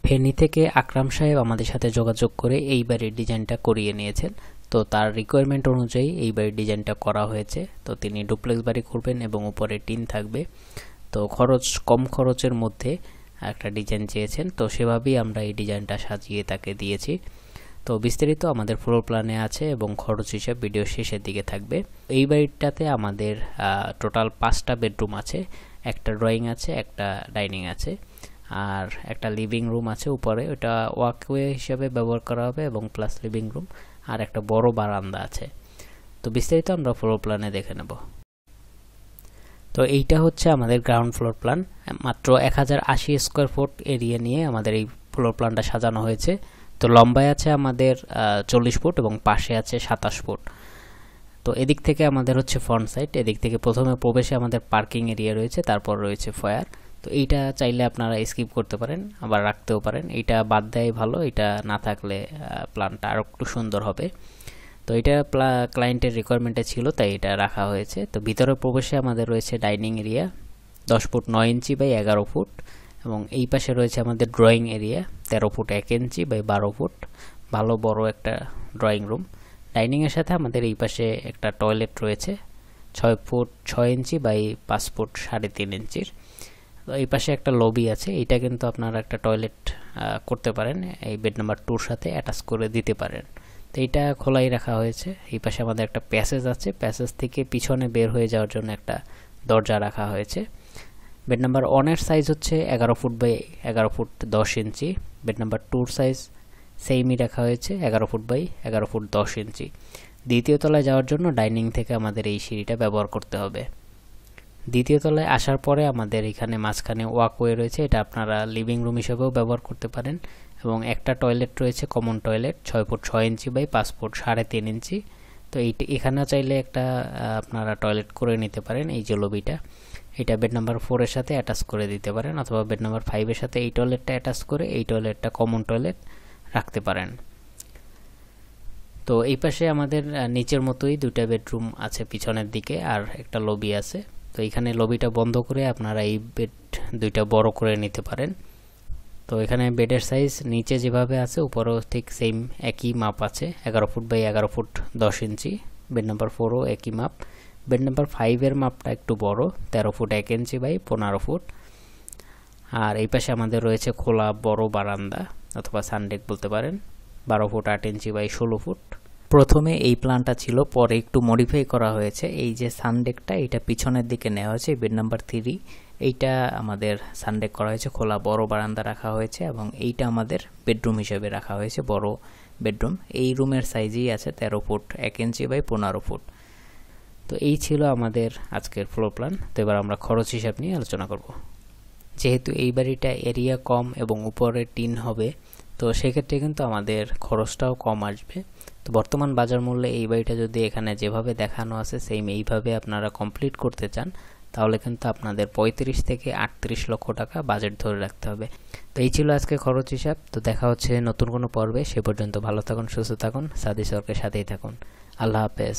ফেনী থেকে আকরাম সাহেব আমাদের সাথে যোগাযোগ করে এই বাড়ির ডিজাইনটা করিয়ে নিয়েছেন। তো তার রিকোয়ারমেন্ট অনুযায়ী এই বাড়ির ডিজাইনটা করা হয়েছে। তো তিনি ডুপ্লেক্স বাড়ি করবেন এবং উপরে টিন থাকবে। তো কম খরচের মধ্যে একটা ডিজাইন চেয়েছেন, তো সেভাবেই আমরা এই ডিজাইনটা সাজিয়ে তাকে দিয়েছি। তো বিস্তারিত আমাদের ফ্লোর প্ল্যানে আছে এবং খরচ হিসাব ভিডিও শেষের দিকে থাকবে। এই বাড়িটাতে আমাদের টোটাল 5টা বেডরুম আছে, একটা ড্রয়িং আছে, একটা ডাইনিং আছে, আর একটা লিভিং রুম আছে উপরে, ওটা ওয়াকওয়ে হিসাবে ব্যবহার করা হবে এবং প্লাস লিভিং রুম, আর একটা বড় বারান্দা আছে। তো বিস্তারিত আমরা ফ্লোর প্ল্যানে দেখে নেব। তো এইটা হচ্ছে আমাদের গ্রাউন্ড ফ্লোর প্ল্যান। মাত্র 1080 স্কোয়ার ফুট এরিয়া নিয়ে আমাদের এই ফ্লোর প্ল্যানটা সাজানো হয়েছে। তো লম্বায় আছে আমাদের 40 ফুট এবং পাশে আছে 27 ফুট। তো এদিক থেকে আমাদের হচ্ছে ফ্রন্ট সাইড, এদিক থেকে প্রথমে প্রবেশে আমাদের পার্কিং এরিয়া রয়েছে, তারপর রয়েছে ফয়ার। তো এইটা চাইলে আপনারা স্কিপ করতে পারেন, আবার রাখতেও পারেন, এটা বাদ দেয় ভালো, এটা না থাকলে প্ল্যানটা আরও একটু সুন্দর হবে। তো এটা ক্লায়েন্টের রিকোয়ারমেন্টে ছিল, তাই এটা রাখা হয়েছে। তো ভিতরে প্রবেশে আমাদের রয়েছে dining area 10 foot 9 inch by 11 foot, এবং এই পাশে রয়েছে আমাদের drawing area 13 foot 1 inch by 12 foot, ভালো বড় একটা ড্রয়িং রুম। ডাইনিংয়ের সাথে আমাদের এই পাশে একটা টয়লেট রয়েছে 6 ফুট 6 ইঞ্চি বাই 5 ফুট 3.5 ইঞ্চির। তো এই পাশে একটা লবি আছে, এটা কিন্তু আপনারা একটা টয়লেট করতে পারেন, এই বেড নাম্বার 2-র সাথে অ্যাটাচ করে দিতে পারেন। তো এইটা খোলাই রাখা হয়েছে। এই পাশে আমাদের একটা প্যাসেজ আছে, প্যাসেজ থেকে পিছনে বের হয়ে যাওয়ার জন্য একটা দরজা রাখা হয়েছে। বেড নাম্বার 1-এর সাইজ হচ্ছে 11 foot by 11 foot 10 inch. Bed number 2-র সাইজ সেমই রাখা হয়েছে 11 ফুট বাই 11 ফুট 10 ইঞ্চি। দ্বিতীয় তলায় যাওয়ার জন্য ডাইনিং থেকে আমাদের এই সিঁড়িটা ব্যবহার করতে হবে। দ্বিতীয় তলায় আসার পরে আমাদের এখানে মাঝখানে ওয়াকওয়ে রয়েছে, এটা আপনারা লিভিং রুম হিসেবেও ব্যবহার করতে পারেন, এবং একটা টয়লেট রয়েছে, common toilet 6 foot 6 inch by 5 foot 3.5 inch. তো এখানেও চাইলে একটা আপনারা টয়লেট করে নিতে পারেন। এই যে লবিটা, এটা বেড নাম্বার 4-এর সাথে অ্যাটাচ করে দিতে পারেন, অথবা বেড নাম্বার 5-এর সাথে এই টয়লেটটা অ্যাটাচ করে এই টয়লেটটা কমন টয়লেট রাখতে পারেন। তো এই পাশে আমাদের নিচের মতোই 2টা বেডরুম আছে পিছনের দিকে, আর একটা লবি আছে। তো এখানে লবিটা বন্ধ করে আপনারা এই বেড 2টা বড় করে নিতে পারেন। তো এখানে বেডের সাইজ নিচে যেভাবে আছে উপরেও ঠিক সেম একই মাপ আছে, 11 foot by 11 foot 10 inch. Bed number 4ও একই মাপ। বেড নাম্বার 5-এর মাপটা একটু বড়, 13 ফুট 1 ইঞ্চি বাই 15 ফুট। আর এই পাশে আমাদের রয়েছে খোলা বড় বারান্দা, অথবা সানডেক বলতে পারেন, 12 ফুট 8 ইঞ্চি বাই 16 ফুট। প্রথমে এই প্ল্যানটা ছিল, পরে একটু মডিফাই করা হয়েছে। এই যে সানডেকটা, এটা পিছনের দিকে নেওয়া হয়েছে, বেড নাম্বার 3 এইটা আমাদের সানডেক করা হয়েছে, খোলা বড় বারান্দা রাখা হয়েছে, এবং এইটা আমাদের বেডরুম হিসেবে রাখা হয়েছে, বড় বেডরুম। এই রুমের সাইজই আছে 13 ফুট 1 ইঞ্চি বাই 15 ফুট। তো এই ছিল আমাদের আজকের ফ্লোর প্ল্যান। তো এবার আমরা খরচ হিসাব নিয়ে আলোচনা করব। যেহেতু এই বাড়িটা এরিয়া কম এবং উপরে টিন হবে, তো সেক্ষেত্রে কিন্তু আমাদের খরচটাও কম আসবে। তো বর্তমান বাজার মূল্যে এই বাড়িটা যদি এখানে যেভাবে দেখানো আছে সেম এইভাবে আপনারা কমপ্লিট করতে চান, তাহলে কিন্তু আপনাদের 35 থেকে 38 লক্ষ টাকা বাজেট ধরে রাখতে হবে। তো এই ছিল আজকে খরচ হিসাব। তো দেখা হচ্ছে নতুন কোনো পর্বে। সে পর্যন্ত ভালো থাকুন, সুস্থ থাকুন, সাদি সরকারের সাথেই থাকুন। আল্লাহ হাফেজ।